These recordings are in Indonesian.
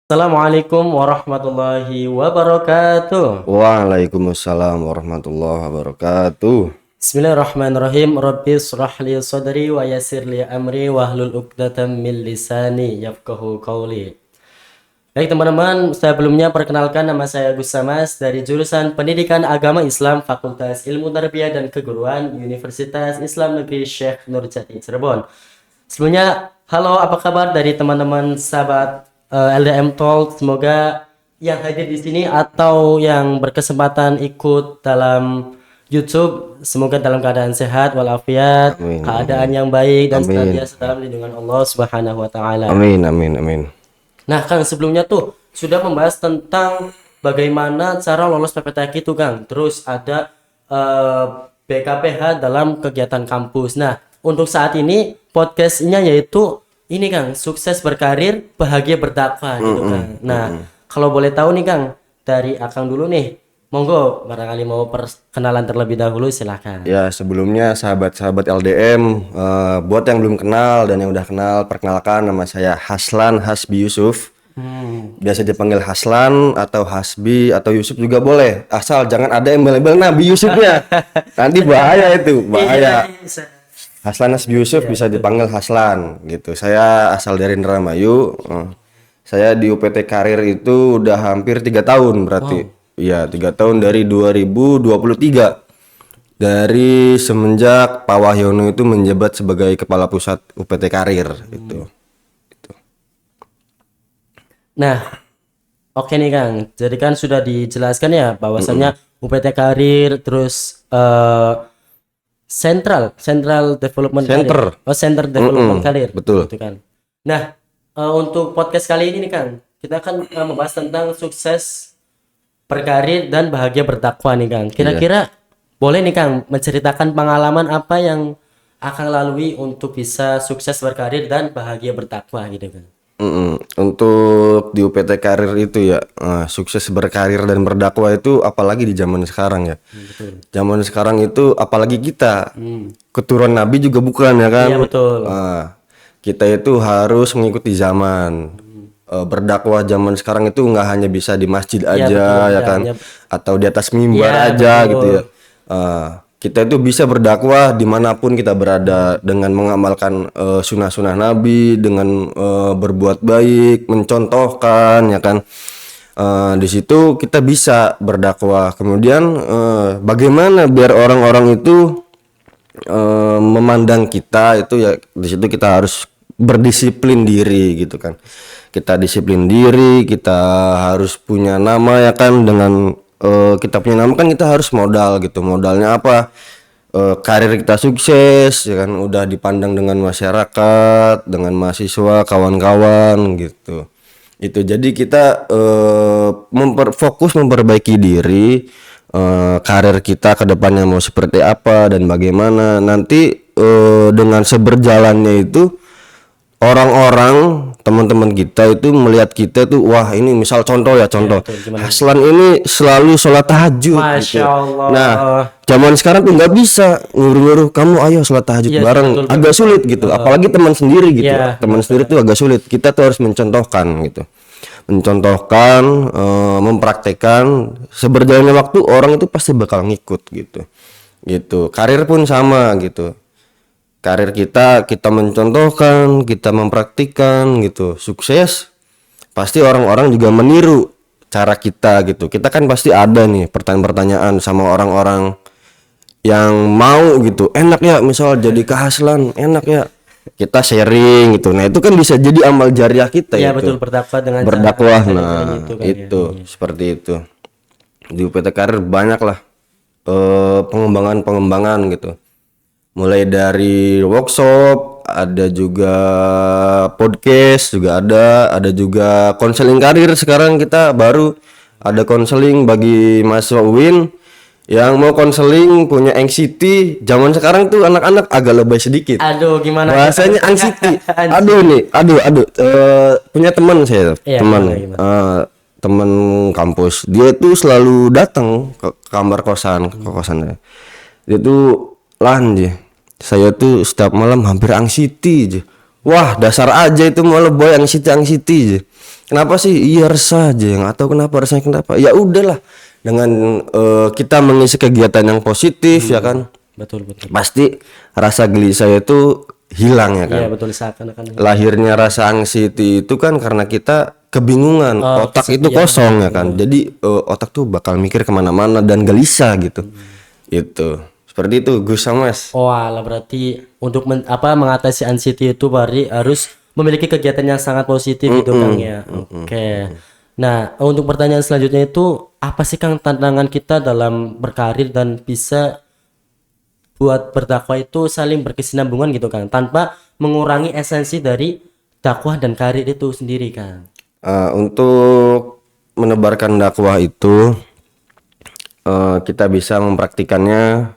Assalamualaikum warahmatullahi wabarakatuh. Waalaikumsalam warahmatullahi wabarakatuh. Bismillahirrahmanirrahim. Rabbi shrah li sadri wa yassir li amri wahlul 'uqdatam min lisani yafqahu qawli. Baik teman-teman, sebelumnya perkenalkan nama saya Gus Samas dari jurusan Pendidikan Agama Islam Fakultas Ilmu Tarbiyah dan Keguruan Universitas Islam Negeri Syekh Nurjati Cirebon. Sebelumnya, halo apa kabar dari teman-teman sahabat LDM Talk? Semoga yang hadir di sini atau yang berkesempatan ikut dalam YouTube semoga dalam keadaan sehat walafiat, Amin, keadaan yang baik dan amin, senantiasa dalam lindungan Allah Subhanahu wa taala. amin, amin, amin. Nah, Kang, sebelumnya tuh sudah membahas tentang bagaimana cara lolos PPTQ itu, Kang. Terus ada eh, BKPH dalam kegiatan kampus. Nah, untuk saat ini podcastnya yaitu ini, Kang, sukses berkarir, bahagia berdakwah gitu, Kang. Nah, kalau boleh tahu nih, Kang, dari Akang dulu nih. Monggo, barangkali mau perkenalan terlebih dahulu, silakan. Ya, sebelumnya sahabat-sahabat LDM, buat yang belum kenal dan yang udah kenal, perkenalkan nama saya Haslan Hasbi Yusuf. Biasa dipanggil Haslan atau Hasbi atau Yusuf juga boleh. Asal jangan ada embel-embel Nabi Yusufnya. Nanti bahaya itu, bahaya. Haslan Hasbi Yusuf bisa dipanggil Haslan gitu. Saya asal dari Indramayu. Saya di UPT Karir itu udah hampir 3 tahun berarti. Iya, 3 tahun dari 2023. Dari semenjak Pak Wahyono itu menjabat sebagai Kepala Pusat UPT Karir gitu. Nah, oke nih, Kang. Jadi kan sudah dijelaskan ya bahwasannya UPT Karir terus Central Development Center. Career. Oh, Center Development Career. Betul. Gitu kan. Nah, untuk podcast kali ini nih, Kang, kita akan membahas tentang sukses berkarir dan bahagia berdakwah nih, Kang. Kira-kira boleh nih, Kang, menceritakan pengalaman apa yang akan lalui untuk bisa sukses berkarir dan bahagia berdakwah gitu, Kang. Untuk di UPT Karir itu ya, sukses berkarir dan berdakwah itu apalagi di zaman sekarang ya. Zaman sekarang itu apalagi kita keturunan Nabi juga bukan ya kan. Iya, betul. Kita itu harus mengikuti zaman. Berdakwah zaman sekarang itu nggak hanya bisa di masjid aja betul, ya kan, atau di atas mimbar Iya, aja betul. gitu ya. Kita itu bisa berdakwah dimanapun kita berada dengan mengamalkan sunnah-sunnah Nabi, dengan berbuat baik, mencontohkan ya kan. Di situ kita bisa berdakwah. Kemudian bagaimana biar orang-orang itu memandang kita itu ya, di situ kita harus berdisiplin diri gitu kan. Kita disiplin diri, kita harus punya nama ya kan. Dengan kita punya nama kan kita harus modal gitu. Modalnya apa? Karir kita sukses ya kan, udah dipandang dengan masyarakat, dengan mahasiswa, kawan-kawan gitu. Itu jadi kita fokus memperbaiki diri, karir kita ke depannya mau seperti apa dan bagaimana. Nanti dengan seberjalannya itu orang-orang, teman-teman kita itu melihat kita tuh, wah ini misal contoh, Haslan ini selalu sholat tahajud Masya gitu. Allah. Nah, zaman sekarang tuh nggak bisa nyuruh-nyuruh kamu ayo sholat tahajud Iya, bareng, betul. agak sulit gitu. Apalagi teman sendiri gitu. Iya, Teman sendiri tuh agak sulit. Kita tuh harus mencontohkan gitu. Mencontohkan, mempraktekkan. Seberjalannya waktu orang itu pasti bakal ngikut gitu. Gitu. Karir pun sama gitu. Karir kita mencontohkan, kita mempraktikkan gitu, sukses pasti orang-orang juga meniru cara kita gitu. Kita kan pasti ada nih pertanyaan-pertanyaan sama orang-orang yang mau gitu, enak ya misal jadi Haslan, enak ya kita sharing gitu. Nah itu kan bisa jadi amal jariah kita. Iya, itu betul, berdakwah dengan berdakwah. cara Nah gitu kan, itu ya. seperti itu. Di UPT Karir banyak lah pengembangan gitu. Mulai dari workshop, ada juga podcast juga ada juga konseling karir. Sekarang kita baru ada konseling bagi mahasiswa UIN yang mau konseling punya anxiety. Zaman sekarang tuh anak-anak agak lebay sedikit. Aduh, gimana? Bahasanya anxiety. Aduh nih, aduh. Punya teman saya, Iya, teman teman kampus. Dia tuh selalu datang ke kamar kosan, ke kosannya. Dia tuh saya tuh setiap malam hampir anxiety aja. Wah dasar aja itu malah boy anxiety aja. Kenapa sih? Iya resah aja, nggak tahu kenapa resahnya kenapa. Ya udahlah, dengan kita mengisi kegiatan yang positif ya kan, Betul betul. pasti rasa gelisah itu hilang ya kan. Iya betul, seakan-akan. Lahirnya rasa anxiety itu kan karena kita kebingungan, otak itu kosong ya kan. Jadi otak tuh bakal mikir kemana-mana dan gelisah gitu. Itu seperti itu Gus Samas. Oh alah, berarti untuk mengatasi anxiety itu harus memiliki kegiatan yang sangat positif gitu Kang ya. Oke. Nah, untuk pertanyaan selanjutnya itu apa sih Kang tantangan kita dalam berkarir dan bisa buat berdakwah itu saling berkesinambungan gitu Kang, tanpa mengurangi esensi dari dakwah dan karir itu sendiri Kang. Untuk menebarkan dakwah itu kita bisa mempraktikannya.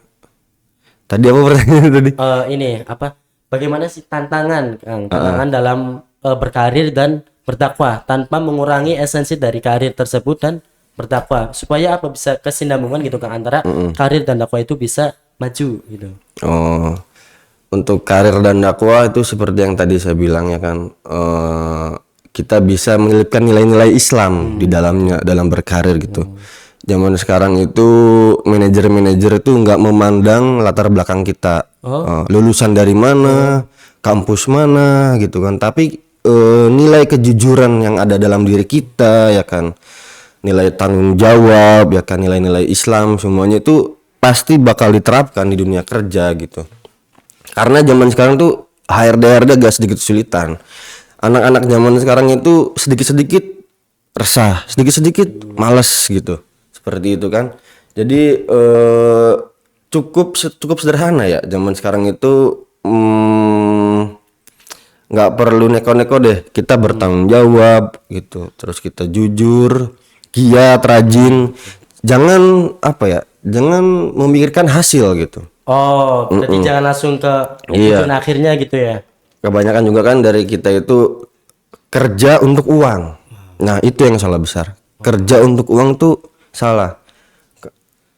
Tadi apa pertanyaan tadi? Ini apa? Bagaimana sih tantangan Kang? Tantangan dalam berkarir dan berdakwah tanpa mengurangi esensi dari karir tersebut dan berdakwah, supaya apa bisa kesinambungan gitu Kang antara karir dan dakwah itu bisa maju gitu. Oh, untuk karir dan dakwah itu seperti yang tadi saya bilang ya kan, kita bisa menyelipkan nilai-nilai Islam di dalamnya dalam berkarir gitu. Zaman sekarang itu manajer-manajer itu nggak memandang latar belakang kita, lulusan dari mana, kampus mana gitu kan, tapi nilai kejujuran yang ada dalam diri kita ya kan, nilai tanggung jawab ya kan, nilai-nilai Islam semuanya itu pasti bakal diterapkan di dunia kerja gitu. Karena zaman sekarang tuh HRD agak sedikit kesulitan. Anak-anak zaman sekarang itu sedikit-sedikit resah, sedikit-sedikit malas gitu. Seperti itu kan. Jadi cukup sederhana ya zaman sekarang itu, nggak perlu neko-neko deh, kita bertanggung jawab gitu, terus kita jujur, giat, rajin, jangan apa ya, jangan memikirkan hasil gitu. Oh, berarti jangan langsung ke tujuan akhirnya gitu ya. Kebanyakan juga kan dari kita itu kerja untuk uang. Nah itu yang salah besar, kerja untuk uang tuh salah.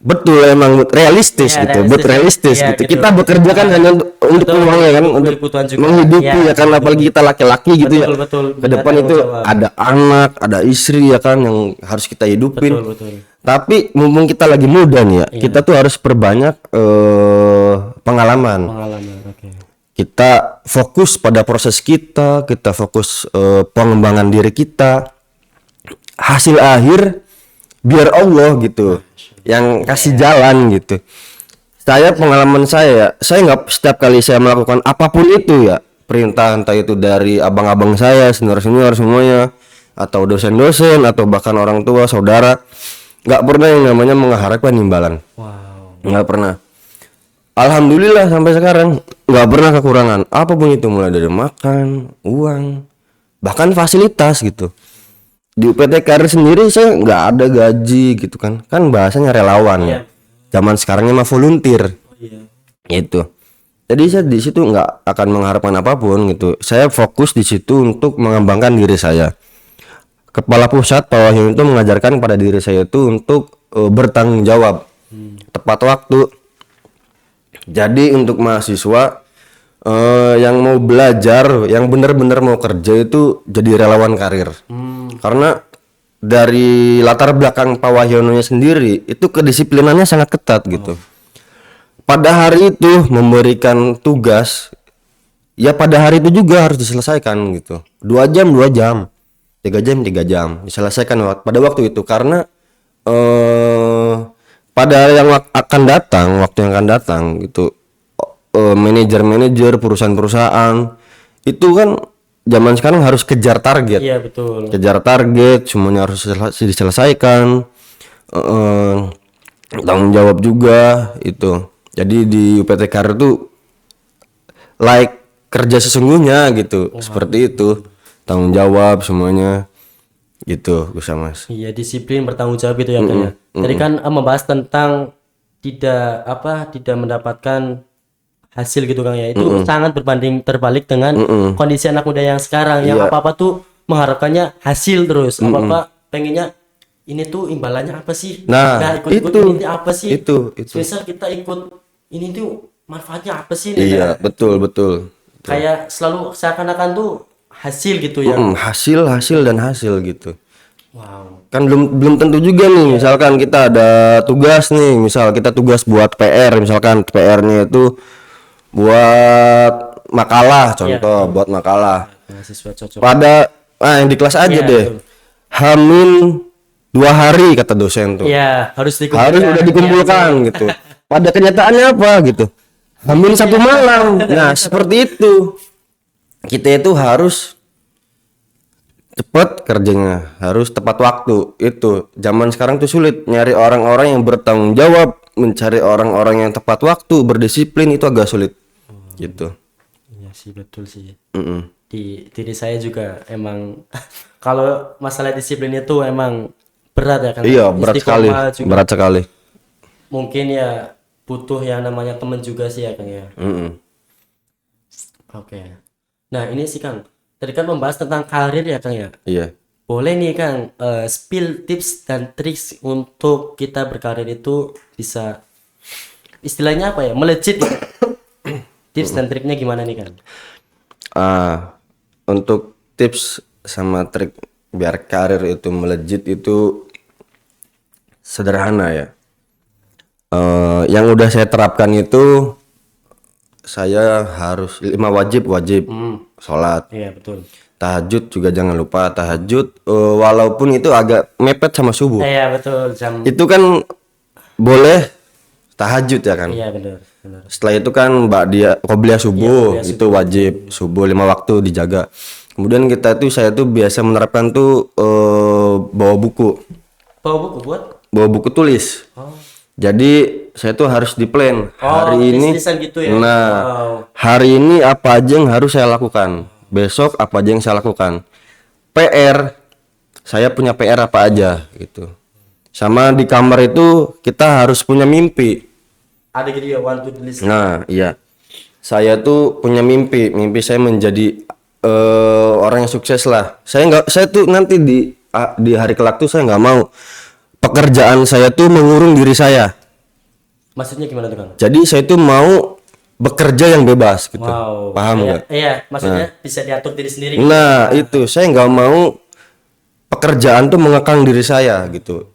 Betul, emang realistis Iya, gitu, realistis ya. Iya, gitu. gitu. Kita bekerja kan hanya untuk Betul, uang ya kan, untuk kebutuhan juga. menghidupi Iya, ya kan, apalagi kita laki-laki gitu ya. betul. Ke depan Tanggung itu jawab. ada anak, ada istri ya kan yang harus kita hidupin. Betul. Tapi mumpung kita lagi muda nih ya, kita tuh harus perbanyak pengalaman. Oke. Kita fokus pada proses kita fokus pengembangan diri kita. Hasil akhir biar Allah gitu yang kasih jalan gitu. Pengalaman saya nggak setiap kali saya melakukan apapun itu ya, perintah entah itu dari abang-abang saya, senior-senior semuanya, atau dosen-dosen, atau bahkan orang tua, saudara, nggak pernah yang namanya mengharapkan imbalan. Wow. Nggak pernah. Alhamdulillah sampai sekarang nggak pernah kekurangan apapun itu, mulai dari makan, uang, bahkan fasilitas gitu. Di UPT Karir sendiri saya nggak ada gaji gitu kan bahasanya relawan ya. Zaman sekarangnya mah volunteer. Itu. Jadi saya di situ nggak akan mengharapkan apapun gitu. Saya fokus di situ untuk mengembangkan diri saya. Kepala pusat Pak Wahyu itu mengajarkan pada diri saya itu untuk bertanggung jawab, tepat waktu. Jadi untuk mahasiswa yang mau belajar, yang benar-benar mau kerja itu jadi relawan karir. Karena dari latar belakang Pak Wahyononya sendiri itu kedisiplinannya sangat ketat gitu. Pada hari itu memberikan tugas, ya pada hari itu juga harus diselesaikan gitu. 2 jam 2 jam, 3 jam diselesaikan pada waktu itu. Karena pada yang waktu yang akan datang gitu, manajer perusahaan-perusahaan itu kan zaman sekarang harus kejar target. Iya, betul. Kejar target, semuanya harus diselesaikan. Tanggung jawab juga itu. Jadi di UPT Karir tuh kerja sesungguhnya gitu. Seperti itu. Tanggung jawab semuanya gitu, bisa Mas. Iya, disiplin, bertanggung jawab gitu ya Kang ya. Tadi kan membahas tentang tidak mendapatkan hasil gitu Kang ya. Itu sangat terbalik dengan kondisi anak muda yang sekarang yang apa-apa tuh mengharapkannya hasil terus. Apa-apa pengennya ini tuh imbalannya apa sih? Nah, ikut itu, ini apa sih? itu. Misal kita ikut ini tuh manfaatnya apa sih? Iya, betul. Kayak selalu seakan-akan tuh hasil gitu ya. Hasil dan hasil gitu. Wow. Kan belum tentu juga nih, misalkan kita ada tugas nih, misal kita tugas buat PR, misalkan PR-nya itu buat makalah, contoh buat makalah. Mahasiswa cocok. Pada yang di kelas aja Iya, deh. betul. Hamin 2 hari kata dosen tuh. Iya, harus dikumpulkan. Harus udah dikumpulkan gitu. Pada kenyataannya apa gitu? Hamin 1 malam. Nah, seperti itu. Kita itu harus cepat kerjanya, harus tepat waktu. Itu zaman sekarang tuh sulit nyari orang-orang yang bertanggung jawab, mencari orang-orang yang tepat waktu, berdisiplin itu agak sulit. Gitu. Iya sih, betul sih. Mm-mm. Di diri saya juga emang kalau masalah disiplin itu emang berat ya kan. Iya, berat sekali. Istiqomah juga. Berat sekali. Mungkin ya butuh yang namanya teman juga sih ya Kang ya. Mm-mm. Oke. Nah, ini sih Kang. Tadi kan membahas tentang karir ya Kang ya. Iya. Boleh nih Kang, spill tips dan triks untuk kita berkarir itu bisa istilahnya apa ya? Melejit gitu. Tips dan triknya gimana nih Kang? Untuk tips sama trik biar karir itu melejit itu sederhana ya. Yang udah saya terapkan itu saya harus 5 wajib sholat, Iya, betul. tahajud juga jangan lupa tahajud, walaupun itu agak mepet sama subuh. Iya, betul. Jam. Itu kan boleh tahajud ya kan. Iya, benar. Benar. Setelah itu kan qobliyah subuh, qobliyah itu wajib subuh 5 waktu dijaga. Kemudian saya tuh biasa menerapkan tuh bawa buku Bawa buku buat? bawa buku tulis. Oh. Jadi saya tuh harus di plan hari ini. tulis-tulisan gitu ya? Nah, Wow. hari ini apa aja yang harus saya lakukan. Besok apa aja yang saya lakukan. PR, saya punya PR apa aja gitu. Sama di kamar itu kita harus punya mimpi. Ada gitu ya, one to do list. Nah, iya. Saya tuh punya mimpi. Mimpi saya menjadi orang yang sukses lah. Saya tuh nanti di hari kelak tuh saya nggak mau pekerjaan saya tuh mengurung diri saya. Maksudnya gimana tuh Kang? Jadi saya tuh mau bekerja yang bebas gitu. Wow. Paham nggak? Iya, maksudnya bisa diatur diri sendiri. Nah, itu saya nggak mau pekerjaan tuh mengekang diri saya gitu.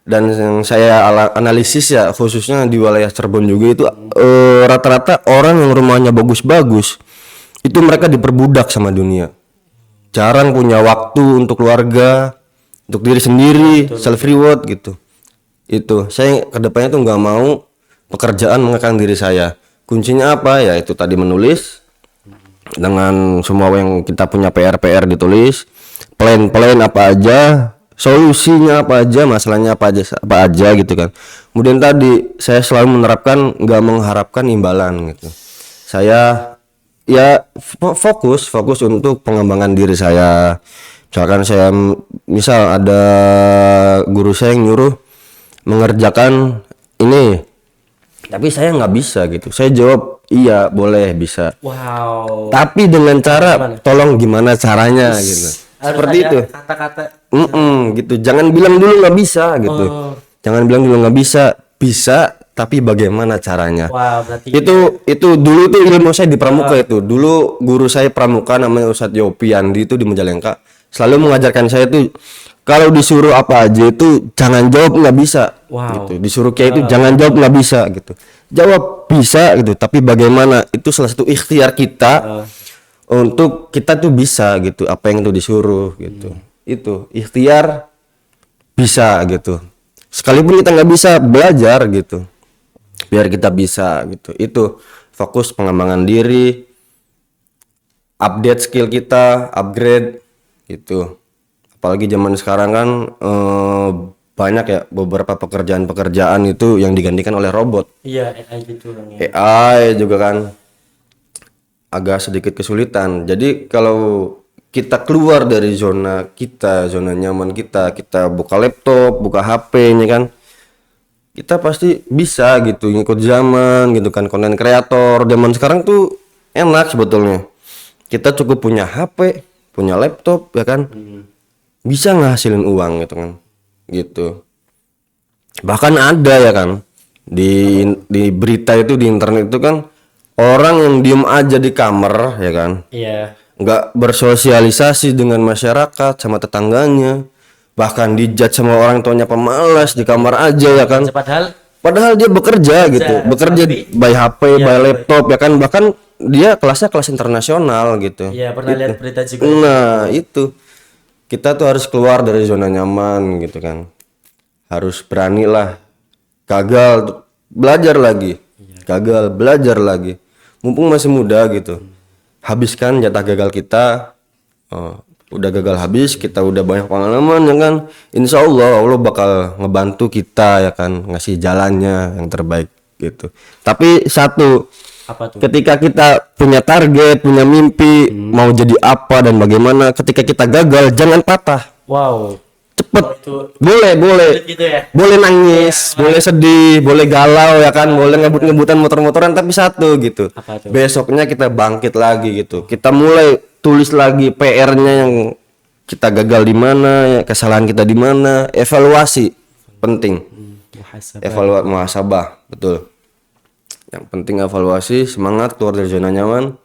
Dan yang saya analisis ya, khususnya di wilayah Cirebon juga itu rata-rata orang yang rumahnya bagus-bagus itu mereka diperbudak sama dunia. Jarang punya waktu untuk keluarga, untuk diri sendiri, self reward gitu. Itu saya kedepannya tuh nggak mau pekerjaan mengekang diri saya. Kuncinya apa ya? Itu tadi menulis dengan semua yang kita punya PR ditulis, plan apa aja, solusinya apa aja, masalahnya apa aja gitu kan. Kemudian tadi saya selalu menerapkan nggak mengharapkan imbalan gitu. Saya ya fokus untuk pengembangan diri saya. Misalkan misal ada guru saya yang nyuruh mengerjakan ini, tapi saya nggak bisa gitu. Saya jawab iya boleh bisa. Wow. Tapi dengan cara tolong gimana caranya gitu. Harus Seperti ada itu. kata-kata. Gitu. Jangan bilang dulu nggak bisa gitu. Jangan bilang dulu nggak bisa. Bisa, tapi bagaimana caranya? Wow, berarti Itu dulu tuh ilmu saya di Pramuka itu. Dulu guru saya Pramuka namanya Ustadz Yopi Andi itu di Majalengka. Selalu mengajarkan saya tuh kalau disuruh apa aja itu jangan jawab nggak bisa. Wow. Gitu. Disuruh kayak itu jangan jawab nggak bisa gitu. Jawab bisa gitu, tapi bagaimana? Itu salah satu ikhtiar kita untuk kita tuh bisa gitu. Apa yang itu disuruh gitu. Itu ikhtiar bisa gitu. Sekalipun kita nggak bisa belajar gitu. Biar kita bisa gitu. Itu fokus pengembangan diri, update skill kita, upgrade gitu. Apalagi zaman sekarang kan banyak ya beberapa pekerjaan itu yang digantikan oleh robot. iya AI gitu Kang ya. AI juga kan agak sedikit kesulitan. Jadi kalau kita keluar dari zona nyaman kita buka laptop, buka HP-nya kan, kita pasti bisa gitu ngikut zaman gitu kan. Konten kreator zaman sekarang tuh enak sebetulnya. Kita cukup punya HP, punya laptop ya kan, bisa ngasilin uang gitu kan, gitu. Bahkan ada ya kan di berita itu di internet itu kan orang yang diem aja di kamar ya kan, Iya. nggak bersosialisasi dengan masyarakat sama tetangganya, bahkan dijudge sama orang tuanya pemalas di kamar aja ya kan. Padahal dia bekerja gitu, bekerja by HP, by laptop ya kan, bahkan dia kelasnya kelas internasional gitu. Iya, pernah lihat berita juga. Nah, itu. Kita tuh harus keluar dari zona nyaman gitu kan. Harus beranilah. Gagal belajar lagi. Gagal belajar lagi. Mumpung masih muda gitu. Habiskan jatah gagal kita. Udah gagal habis, kita udah banyak pengalaman ya kan. Insya Allah bakal ngebantu kita ya kan, ngasih jalannya yang terbaik gitu. Tapi satu, Apa tuh? ketika kita punya target, punya mimpi, mau jadi apa dan bagaimana, ketika kita gagal jangan patah. Wow. Cepet. Itu Boleh gitu ya. boleh nangis, boleh sedih, boleh galau ya kan, boleh ngebut-ngebutan motor-motoran, tapi satu gitu. Apa tuh? Besoknya kita bangkit lagi gitu. Kita mulai tulis lagi PR-nya yang kita gagal di mana, ya, kesalahan kita di mana, evaluasi penting. Muhasabah, betul. Yang penting evaluasi, semangat keluar dari zona nyaman.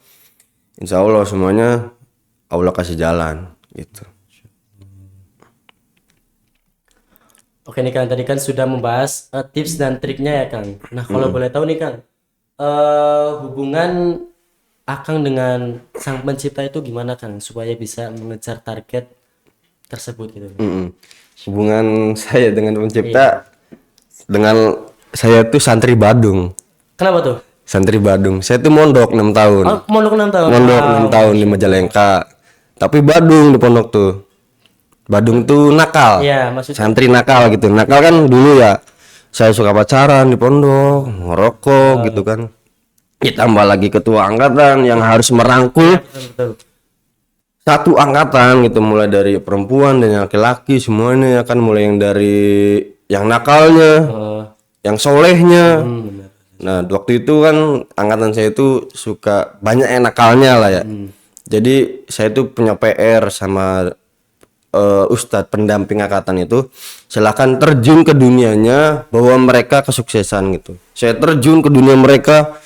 Insya Allah semuanya Allah kasih jalan gitu. Oke nih Kang, tadi kan sudah membahas tips dan triknya ya Kang. Nah kalau boleh tahu nih Kang, hubungan Akang dengan sang pencipta itu gimana Kang, supaya bisa mengejar target tersebut gitu? Hubungan saya dengan pencipta, dengan saya tuh santri Badung. Kenapa tuh? Santri Badung. Saya tuh mondok 6 tahun. Oh, mondok 6 tahun. Mondok 6 tahun di Majalengka. Tapi Badung di pondok tuh. Badung tuh nakal. Iya, maksudnya. Santri nakal gitu. Nakal kan dulu ya. Saya suka pacaran di pondok, ngerokok gitu kan. Ditambah lagi ketua angkatan yang harus merangkul Betul. satu angkatan gitu, mulai dari perempuan dan laki-laki semuanya ya kan, mulai yang dari yang nakalnya, yang solehnya. Benar. Nah, waktu itu kan angkatan saya itu suka banyak yang nakalnya lah ya. Jadi saya tuh punya PR sama ustadz pendamping angkatan itu, silakan terjun ke dunianya, bawa mereka kesuksesan gitu. Saya terjun ke dunia mereka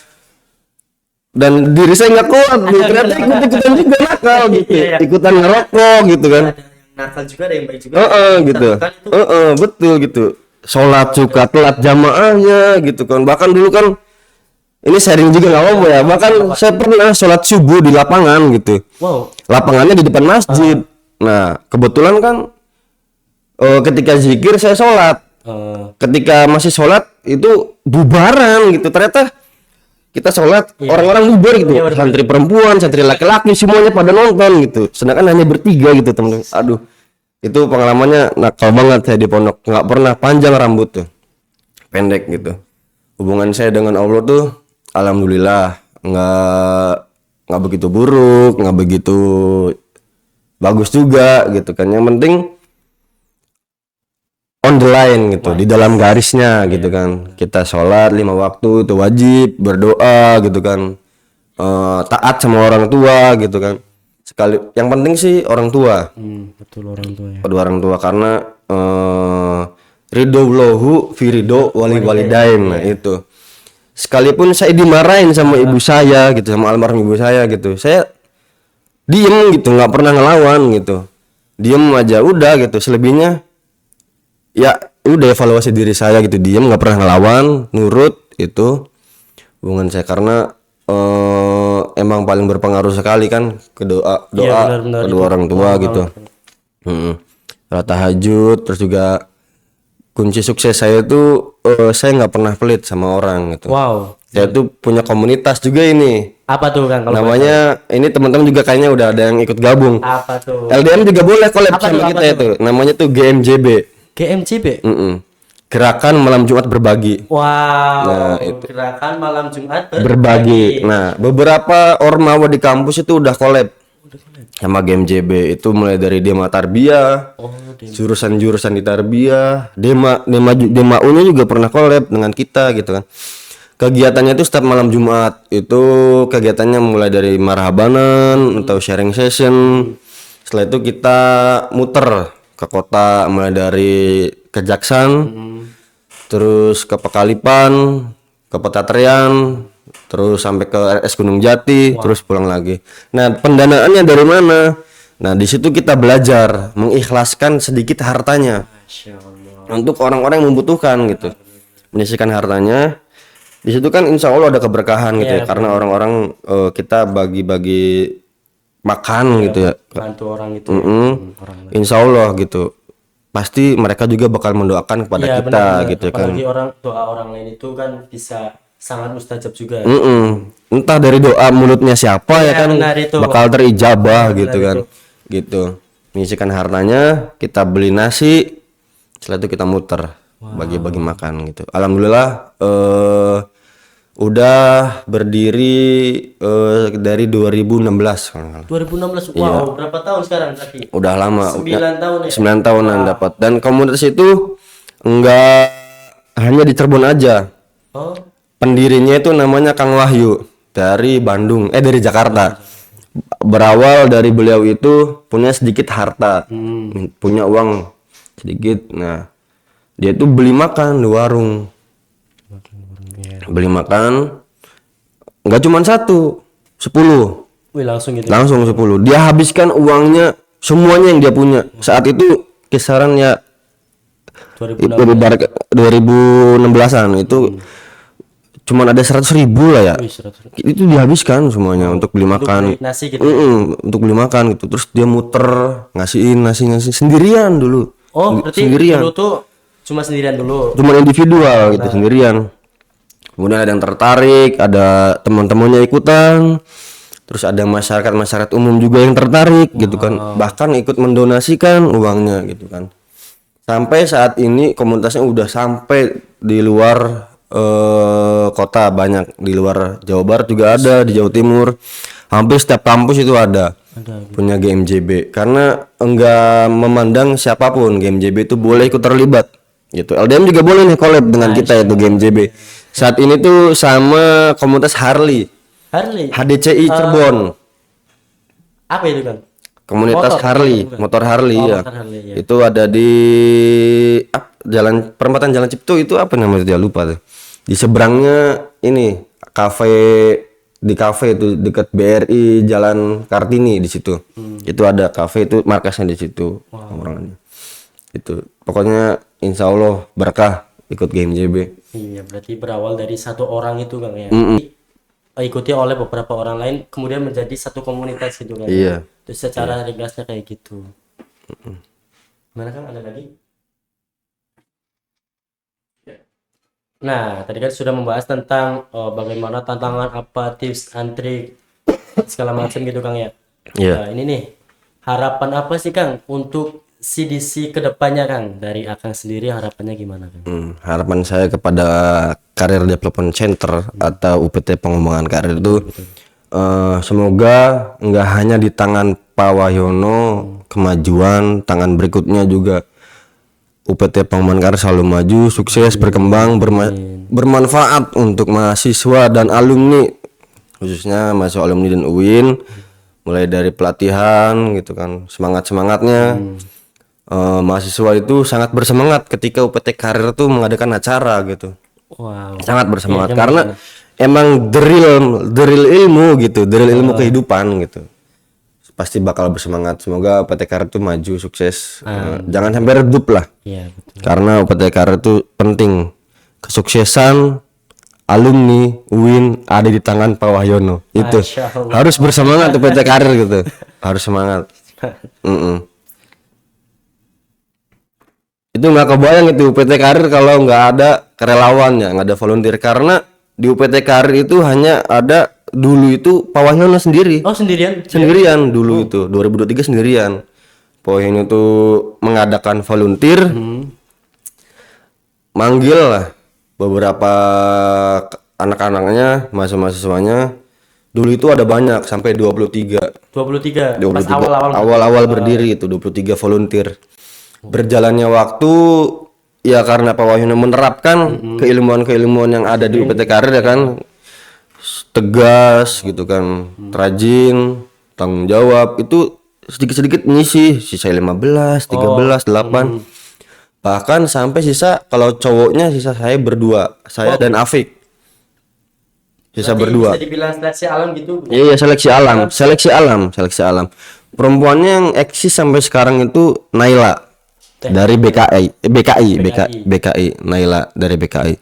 dan diri saya nggak kuat nih, ternyata ikutan juga nakal gitu, ikutan ngerokok gitu kan. Ada yang nakal juga, ada yang baik juga. Gitu. Kan itu Betul gitu. Sholat suka telat jamaahnya gitu kan. Bahkan dulu kan ini sharing juga nggak apa ya. Bahkan saya pernah sholat subuh di lapangan gitu. wow. Lapangannya di depan masjid. Nah kebetulan kan ketika zikir saya sholat. Ketika masih sholat itu bubaran gitu. Ternyata kita sholat orang-orang bubar gitu. Santri perempuan, santri laki-laki semuanya pada nonton gitu. Sedangkan hanya bertiga gitu teman-teman. Aduh. Itu pengalamannya nakal banget saya di pondok, nggak pernah panjang rambut tuh, pendek gitu. Hubungan saya dengan Allah tuh alhamdulillah nggak begitu buruk, nggak begitu bagus juga gitu kan. Yang penting on the line gitu, di dalam garisnya gitu kan. Kita sholat 5 waktu itu wajib, berdoa gitu kan, taat sama orang tua gitu kan. Sekali yang penting sih orang tua. Betul, orang tua ya. Kedua orang tua, karena ridho lahu fi ridho wali walidain. Nah itu, sekalipun saya dimarahin sama ibu saya gitu, sama almarhum ibu saya gitu, saya diem gitu, nggak pernah ngelawan gitu, diem aja udah gitu. Selebihnya ya udah evaluasi diri saya gitu, diem nggak pernah ngelawan, nurut. Itu hubungan saya, karena emang paling berpengaruh sekali kan ke doa benar, kedua orang tua gitu. Salat tahajud, terus juga kunci sukses saya tuh saya nggak pernah pelit sama orang gitu. Wow. Saya tuh punya komunitas juga ini. Apa tuh Kang? Kalau Namanya ini teman-teman juga kayaknya udah ada yang ikut gabung. apa tuh? LDM juga boleh collab Apa sama tuh, kita apa itu. Namanya tuh GMJB. GMCB. Gerakan Malam Jumat Berbagi. Wow. Nah, itu. Gerakan malam Jumat Berbagi. Nah, beberapa ormawa di kampus itu udah collab sama GMJB. Itu mulai dari Dema Tarbiyah, jurusan-jurusan di Tarbiyah, Dema U-nya juga pernah collab dengan kita gitu kan. Kegiatannya itu setiap malam Jumat. Itu kegiatannya mulai dari marhabanan atau sharing session. Setelah itu kita muter ke kota, mulai dari Kejaksan, terus ke Pekalipan, ke Petatrian, terus sampai ke RS Gunung Jati, terus pulang lagi. Nah, pendanaannya dari mana? Nah, di situ kita belajar mengikhlaskan sedikit hartanya Masya Allah. untuk orang-orang yang membutuhkan gitu. Menyisihkan hartanya. Di situ kan insya Allah ada keberkahan gitu ya, karena orang-orang kita bagi-bagi makan gitu ya. Bantu orang itu. Orang lain. Insya Allah gitu. Pasti mereka juga bakal mendoakan kepada Iya, kita benar-benar. gitu kan. Apalagi doa orang lain itu kan bisa sangat mustajab juga. Entah dari doa mulutnya siapa ya kan, benar itu. bakal terijabah gitu kan. Gitu. Menyisihkan hartanya, kita beli nasi, setelah itu kita muter bagi-bagi makan gitu. Alhamdulillah udah berdiri dari 2016 kalau nggak salah. 2016. Wow, berapa tahun sekarang berarti? Udah lama. 9 tahun ya. 9 tahunan dapat. Dan komunitas itu enggak hanya di Cirebon aja. Oh, Pendirinya itu namanya Kang Wahyu dari dari Jakarta. Berawal dari beliau itu punya sedikit harta, punya uang sedikit. Nah, dia tuh beli makan di warung. Beli makan nggak cuma 10. wih langsung gitu. Langsung 10. Dia habiskan uangnya semuanya yang dia punya. Saat itu kisaran ya 2016. 2016-an itu cuman ada 100.000 lah ya. Wih, 100. Itu dihabiskan semuanya untuk beli makan. beli nasi gitu. Untuk beli makan gitu. Terus dia muter ngasihin nasi sendirian dulu. Oh, berarti sendirian. dulu tuh cuma sendirian dulu. Cuma individual gitu sendirian. Kemudian ada yang tertarik, ada teman-temannya ikutan. Terus ada masyarakat umum juga yang tertarik gitu kan. Bahkan ikut mendonasikan uangnya gitu kan. Sampai saat ini komunitasnya udah sampai di luar kota, banyak di luar Jawa Barat juga ada, di Jawa Timur. Hampir setiap kampus itu ada punya GMJB, karena enggak memandang siapapun, GMJB itu boleh ikut terlibat gitu. LDM juga boleh nih collab dengan kita itu GMJB. Saat ini tuh sama komunitas Harley HDCI Cirebon. Apa itu kan? Komunitas Motor, Harley, bukan? motor Harley ya. Motor Harley, ya. Itu ada di perempatan Jalan Cipto, itu apa namanya dia lupa tuh. Di seberangnya ini kafe itu dekat BRI Jalan Kartini di situ. Itu ada kafe, itu markasnya di situ. Orangnya. Itu pokoknya insya Allah berkah ikut GMJB. Iya, berarti berawal dari satu orang itu Kang ya. Ikuti oleh beberapa orang lain, kemudian menjadi satu komunitas gitu kan. Iya. Terus secara ringkasnya kayak gitu. Mana Kang, ada lagi? Nah, tadi kan sudah membahas tentang bagaimana tantangan, apa tips and trik segala macam gitu Kang ya. Iya. Nah, ini nih harapan apa sih Kang untuk CDC kedepannya Kang? Dari Akang sendiri harapannya gimana Kang? Harapan saya kepada Career Development Center atau UPT Pengembangan Karir itu semoga nggak hanya di tangan Pak Wahyono kemajuan, tangan berikutnya juga UPT Pengembangan Karir selalu maju, sukses, berkembang, bermanfaat untuk mahasiswa dan alumni, khususnya mahasiswa alumni dan UIN, mulai dari pelatihan gitu kan, semangatnya. Mahasiswa itu sangat bersemangat ketika UPT Karir tuh mengadakan acara gitu. Wow. Sangat bersemangat Iya, karena emang drill ilmu gitu, drill ilmu kehidupan gitu. Pasti bakal bersemangat. Semoga UPT Karir tuh maju, sukses. Jangan sampai redup lah. Iya, betul. Karena UPT Karir itu penting. Kesuksesan alumni UIN ada di tangan Pak Wahyono. Itu Masya Allah. harus bersemangat UPT Karir gitu. Harus semangat. Itu nggak kebayang itu UPT Karir kalau nggak ada kerelawan ya, nggak ada volunteer, karena di UPT Karir itu hanya ada dulu itu Pak Wahyono sendiri. Oh, sendirian? Sendirian dulu itu 2023 sendirian. Pak Wahyono itu mengadakan volunteer, manggil lah beberapa anak-anaknya, mahasiswanya. Dulu itu ada banyak sampai 23. 23. Pas awal-awal Awal-awal berdiri itu 23 volunteer. Berjalannya waktu ya karena Pak Wahyono menerapkan keilmuan-keilmuan yang ada di UPT Karir ya kan, tegas gitu kan, rajin, tanggung jawab, itu sedikit-sedikit ngisi, sisa 15, 13, 8. Bahkan sampai sisa, kalau cowoknya sisa saya berdua, saya dan Afik. bisa Berarti berdua. bisa dibilang seleksi alam gitu. Iya, seleksi alam. Perempuannya yang eksis sampai sekarang itu Naila dari BKI, Naila dari BKI.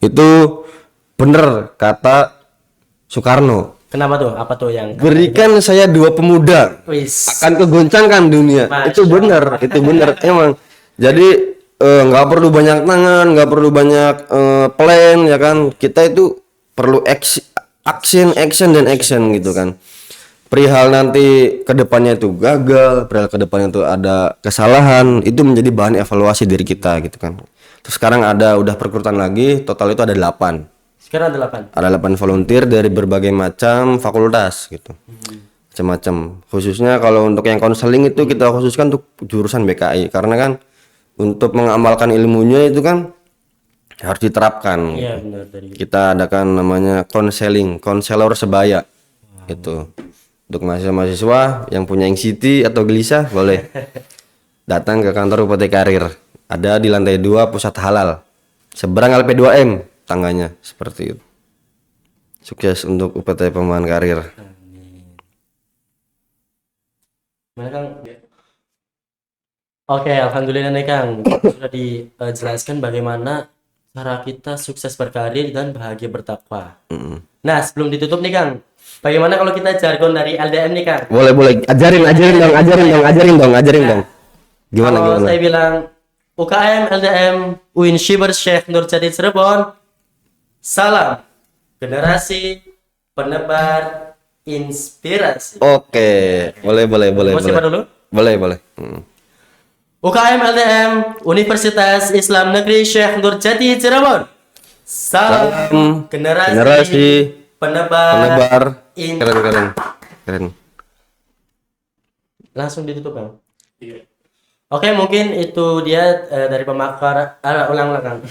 Itu bener kata Soekarno. Kenapa tuh? Apa tuh yang Berikan saya 2 pemuda, wis akan kegoncangkan dunia. Itu bener emang. Jadi nggak perlu banyak tangan, nggak perlu banyak plan ya kan. Kita itu perlu action gitu kan. Perihal nanti kedepannya itu gagal, perihal kedepannya itu ada kesalahan, itu menjadi bahan evaluasi diri kita gitu kan. Terus sekarang udah perekrutan lagi, total itu ada 8. sekarang ada 8? Ada 8 volunteer dari berbagai macam fakultas gitu. Macam-macam. Khususnya kalau untuk yang konseling itu kita khususkan untuk jurusan BKI karena kan untuk mengamalkan ilmunya itu kan harus diterapkan. Iya benar tadi. Kita adakan namanya konselor sebaya. Itu. Untuk mahasiswa yang punya anxiety atau gelisah boleh datang ke kantor UPT Karir. Ada di lantai 2 pusat halal. Seberang LP2M tangganya seperti itu. Sukses untuk UPT Pengembangan Karir. Mana Kang? Oke, alhamdulillah nih Kang. Sudah dijelaskan bagaimana cara kita sukses berkarir dan bahagia bertakwa. Nah, sebelum ditutup nih Kang, bagaimana kalau kita jargon dari LDM nih Kang? Boleh. Ajarin dong. Gimana? Kalau saya bilang UKM LDM UIN Syibers Syekh Nurjadi Cirebon, salam generasi penebar inspirasi. Oke, boleh. Mau siapa dulu? Boleh. UKM LDM Universitas Islam Negeri Syekh Nurjadi Cirebon, salam generasi penebar keren. Langsung ditutup Bang. Oke, mungkin itu dia dari pemaparan ulang Kang.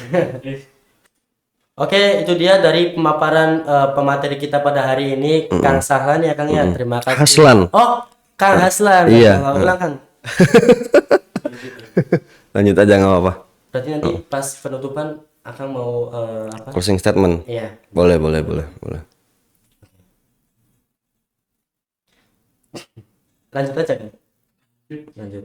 Oke, itu dia dari pemaparan pemateri kita pada hari ini, Kang Sahlan ya Kang ya. Terima kasih. Haslan. Oh, Kang Haslan. Iya. Ulang Kang. Lanjut aja nggak apa-apa. Berarti nanti pas penutupan Akang mau apa? Closing statement. Iya. Boleh. Lanjut aja Kang. Lanjut.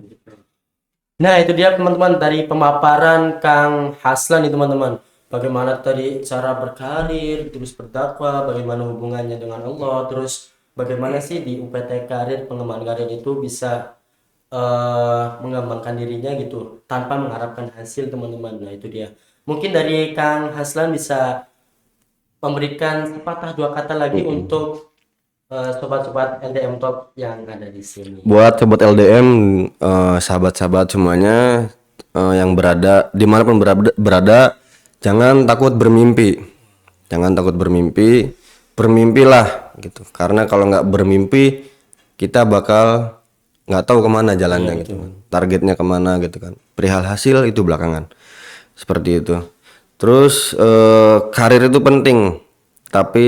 Nah, itu dia teman-teman dari pemaparan Kang Haslan nih teman-teman. Bagaimana tadi cara berkarir, terus berdakwah, bagaimana hubungannya dengan Allah, terus bagaimana sih di UPT Karir pengembangan karir itu bisa mengembangkan dirinya gitu tanpa mengharapkan hasil teman-teman. Nah, itu dia. Mungkin dari Kang Haslan bisa memberikan patah 2 kata lagi untuk sobat-sobat LDM Talk yang ada di sini. Buat sobat LDM, sahabat-sahabat semuanya yang berada dimanapun berada, jangan takut bermimpi. Bermimpilah gitu. Karena kalau nggak bermimpi, kita bakal nggak tahu kemana jalannya gitu. Targetnya kemana gitu kan. Perihal hasil itu belakangan. Seperti itu. Terus karir itu penting, tapi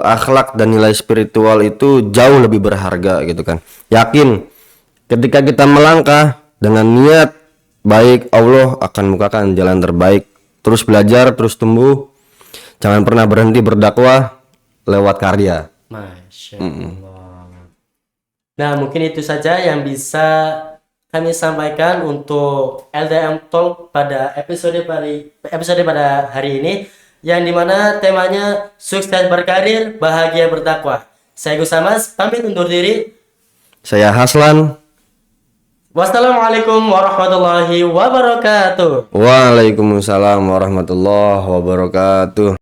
akhlak dan nilai spiritual itu jauh lebih berharga gitu kan. Yakin ketika kita melangkah dengan niat baik, Allah akan bukakan jalan terbaik. Terus belajar, terus tumbuh. Jangan pernah berhenti berdakwah lewat karya. Masya Allah. Nah, mungkin itu saja yang bisa kami sampaikan untuk LDM Talk pada episode pada hari ini, yang dimana temanya sukses berkarir, bahagia berdakwah. Saya Gus Samas, pamit undur diri. Saya Haslan. Wassalamualaikum warahmatullahi wabarakatuh. Waalaikumsalam warahmatullahi wabarakatuh.